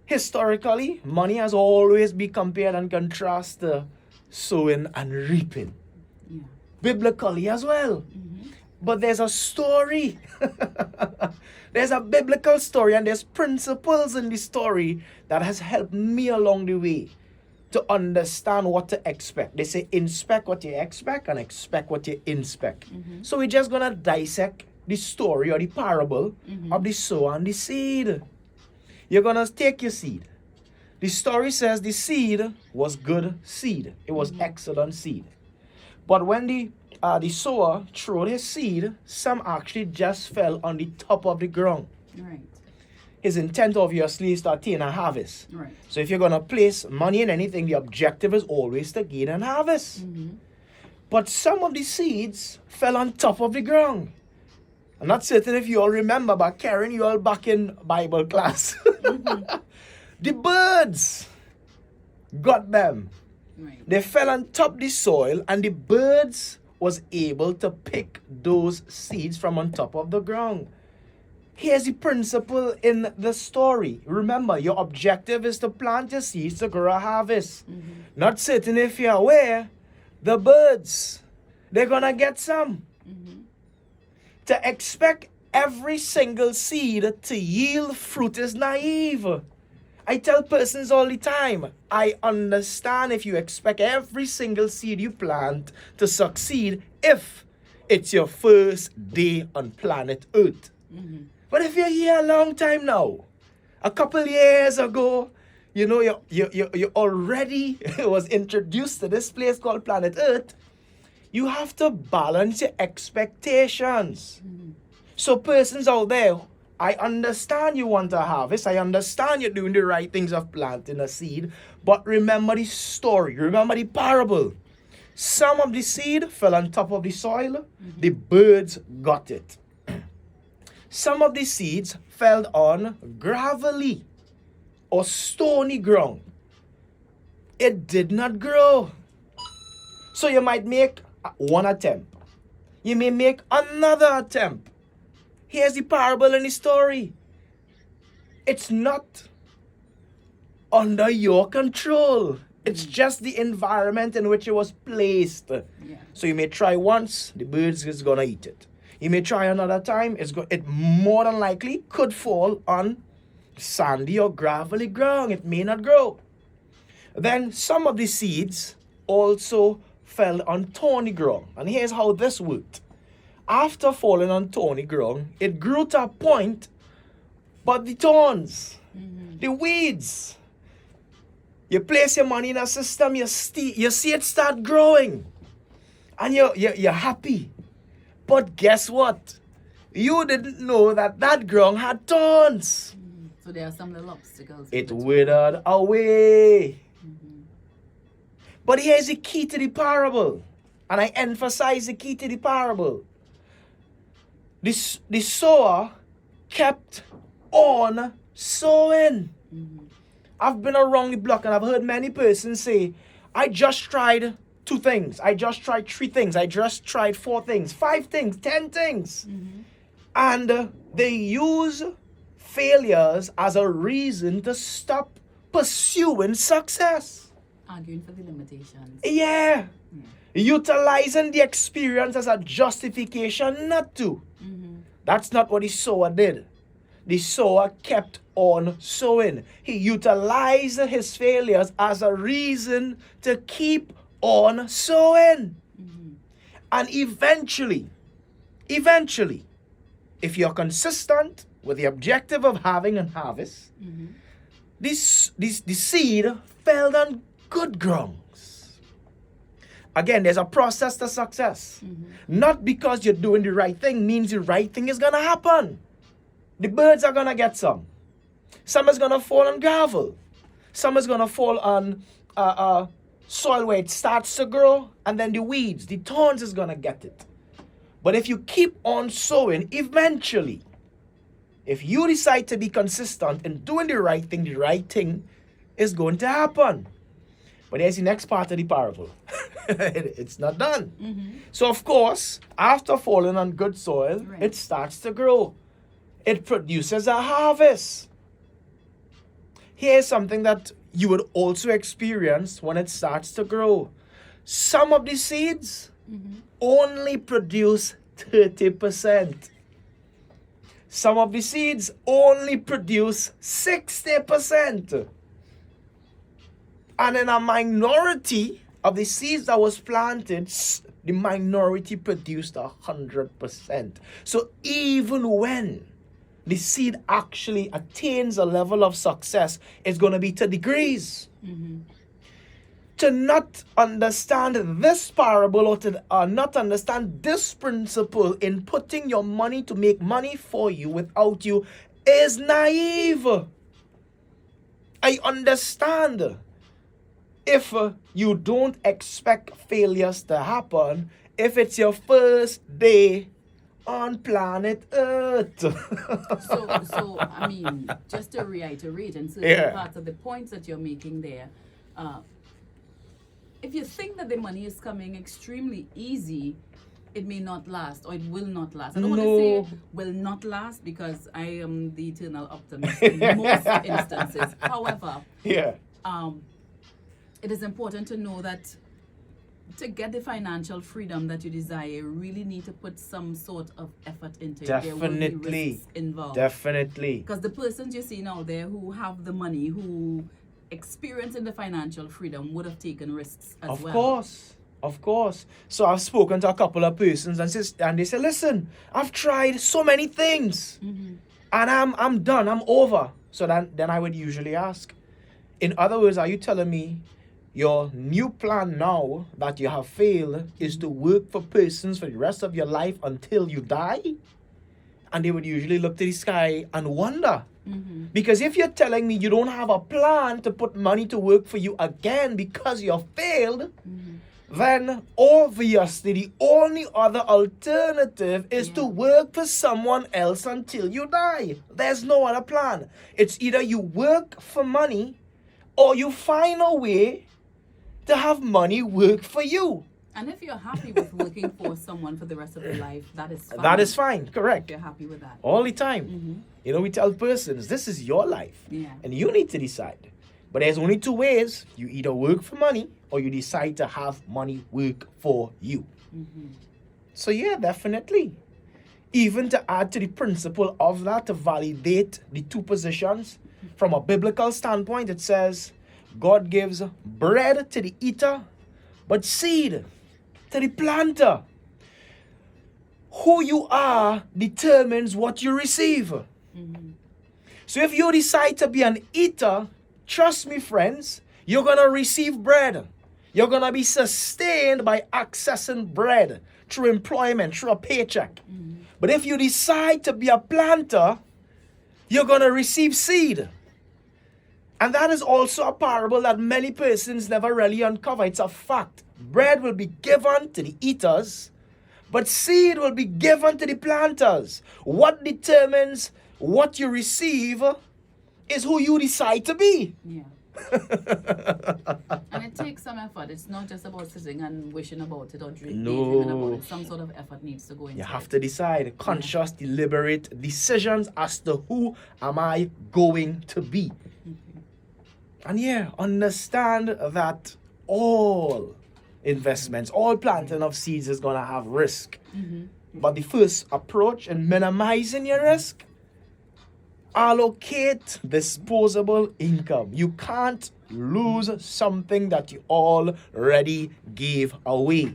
Historically, money has always been compared and contrasted to sowing and reaping. Yeah. Biblically as well. Mm-hmm. But there's a story. There's a biblical story, and there's principles in the story that has helped me along the way to understand what to expect. They say inspect what you expect and expect what you inspect. Mm-hmm. So we're just gonna dissect the story or the parable Mm-hmm. of the sower and the seed. You're gonna take your seed. The story says the seed was good seed. It was excellent seed. But when the sower threw his seed, some actually just fell on the top of the ground. Right. His intent obviously is to attain a harvest. Right. So if you're gonna place money in anything, the objective is always to gain an harvest. Mm-hmm. But some of the seeds fell on top of the ground. I'm not certain if you all remember, but Karen, you all back in Bible class. The birds got them. Right. They fell on top the soil, and the birds was able to pick those seeds from on top of the ground. Here's the principle in the story. Remember, your objective is to plant your seeds to grow a harvest. Mm-hmm. Not certain if you're aware, the birds, they're gonna get some. Mm-hmm. To expect every single seed to yield fruit is naive. I tell persons all the time, I understand if you expect every single seed you plant to succeed if it's your first day on planet Earth. Mm-hmm. But if you're here a long time now, a couple years ago, you know, you already was introduced to this place called planet Earth, you have to balance your expectations. Mm-hmm. So persons out there, I understand you want a harvest. I understand you're doing the right things of planting a seed. But remember the story. Remember the parable. Some of the seed fell on top of the soil. Mm-hmm. The birds got it. Some of the seeds fell on gravelly or stony ground. It did not grow. So you might make one attempt. You may make another attempt. Here's the parable in the story. It's not under your control. It's just the environment in which it was placed. Yeah. So you may try once, the birds is gonna eat it. You may try another time, it more than likely could fall on sandy or gravelly ground. It may not grow. Then some of the seeds also fell on thorny ground. And here's how this worked. After falling on thorny ground, it grew to a point, but the thorns, the weeds, you place your money in a system, you see it start growing, and you're happy. But guess what? You didn't know that ground had thorns. Mm-hmm. So there are some little obstacles. It withered away. Mm-hmm. But here's the key to the parable, and I emphasize the key to the parable. The sower kept on sowing. Mm-hmm. I've been around the block and I've heard many persons say, I just tried 2 things. I just tried 3 things. I just tried 4 things, 5 things, 10 things. Mm-hmm. And they use failures as a reason to stop pursuing success. Arguing for the limitations. Yeah. Utilizing the experience as a justification not to. Mm-hmm. That's not what the sower did. The sower kept on sowing. He utilized his failures as a reason to keep on sowing. Mm-hmm. And eventually, if you're consistent with the objective of having a harvest, Mm-hmm. the seed fell on good grounds. Again, there's a process to success. Mm-hmm. Not because you're doing the right thing means the right thing is going to happen. The birds are going to get some. Some is going to fall on gravel. Some is going to fall on soil where it starts to grow. And then the weeds, the thorns is going to get it. But if you keep on sowing, eventually, if you decide to be consistent in doing the right thing is going to happen. But here's the next part of the parable. It's not done. Mm-hmm. So, of course, after falling on good soil, Right. it starts to grow. It produces a harvest. Here's something that you would also experience when it starts to grow. Some of the seeds only produce 30%. Some of the seeds only produce 60%. And in a minority of the seeds that was planted, the minority produced 100%. So even when the seed actually attains a level of success, it's going to be to degrees. To not understand this parable or to not understand this principle in putting your money to make money for you without you is naive. I understand if you don't expect failures to happen if it's your first day on planet Earth. So I mean, just to reiterate and certain parts of the points that you're making there, if you think that the money is coming extremely easy, it may not last, or it will not last. I don't want to say will not last because I am the eternal optimist in most instances. However, it is important to know that to get the financial freedom that you desire, you really need to put some sort of effort into it. There will be risks involved. Definitely. Because the persons you're seeing out there who have the money, who experiencing the financial freedom, would have taken risks as well. Of course. So I've spoken to a couple of persons and they say, listen, I've tried so many things and I'm done, I'm over. So then I would usually ask, in other words, are you telling me your new plan now that you have failed is to work for persons for the rest of your life until you die? And they would usually look to the sky and wonder. Because if you're telling me you don't have a plan to put money to work for you again because you have failed, then obviously the only other alternative is to work for someone else until you die. There's no other plan. It's either you work for money or you find a way to have money work for you. And if you're happy with working for someone for the rest of your life, that is fine. That is fine, correct. If you're happy with that. All the time. You know, we tell persons, this is your life. And you need to decide. But there's only two ways. You either work for money or you decide to have money work for you. So yeah, definitely. Even to add to the principle of that, to validate the two positions, from a biblical standpoint, it says, God gives bread to the eater, but seed to the planter. Who you are determines what you receive. So if you decide to be an eater, trust me, friends, you're going to receive bread. You're going to be sustained by accessing bread through employment, through a paycheck. But if you decide to be a planter, you're going to receive seed. And that is also a parable that many persons never really uncover. It's a fact. Bread will be given to the eaters, but seed will be given to the planters. What determines what you receive is who you decide to be. And it takes some effort. It's not just about sitting and wishing about it or dreaming about it. Some sort of effort needs to go into it. You have to decide. Conscious, deliberate decisions as to who am I going to be. And understand that all investments, all planting of seeds is going to have risk. But the first approach in minimizing your risk, allocate disposable income. You can't lose something that you already gave away.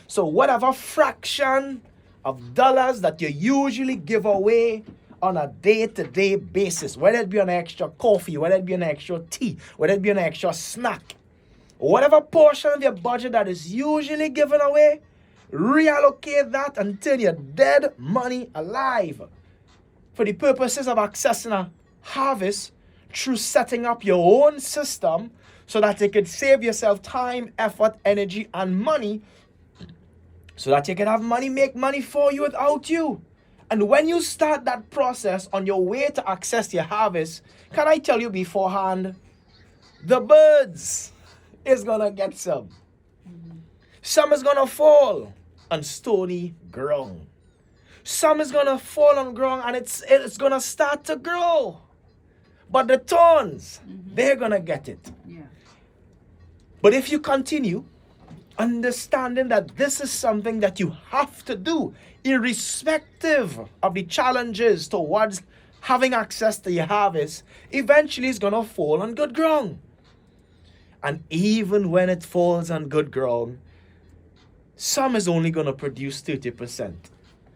So whatever fraction of dollars that you usually give away on a day-to-day basis, whether it be an extra coffee, whether it be an extra tea, whether it be an extra snack, whatever portion of your budget that is usually given away, reallocate that and turn your dead money alive for the purposes of accessing a harvest through setting up your own system so that you could save yourself time, effort, energy, and money so that you can have money make money for you without you. And when you start that process on your way to access your harvest, can I tell you beforehand, the birds is going to get some. Some is going to fall on stony ground. Some is going to fall on ground and it's going to start to grow. But the thorns, they're going to get it. Yeah. But if you continue, understanding that this is something that you have to do, irrespective of the challenges towards having access to your harvest, eventually it's going to fall on good ground. And even when it falls on good ground, some is only going to produce 30%.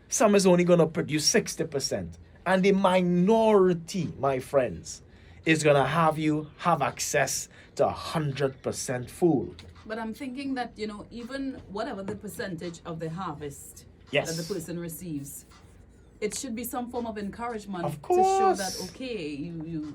Some is only going to produce 60%. And the minority, my friends, is going to have access to 100% food. But I'm thinking that, even whatever the percentage of the harvest Yes. that the person receives, it should be some form of encouragement Of to show course. that, okay, you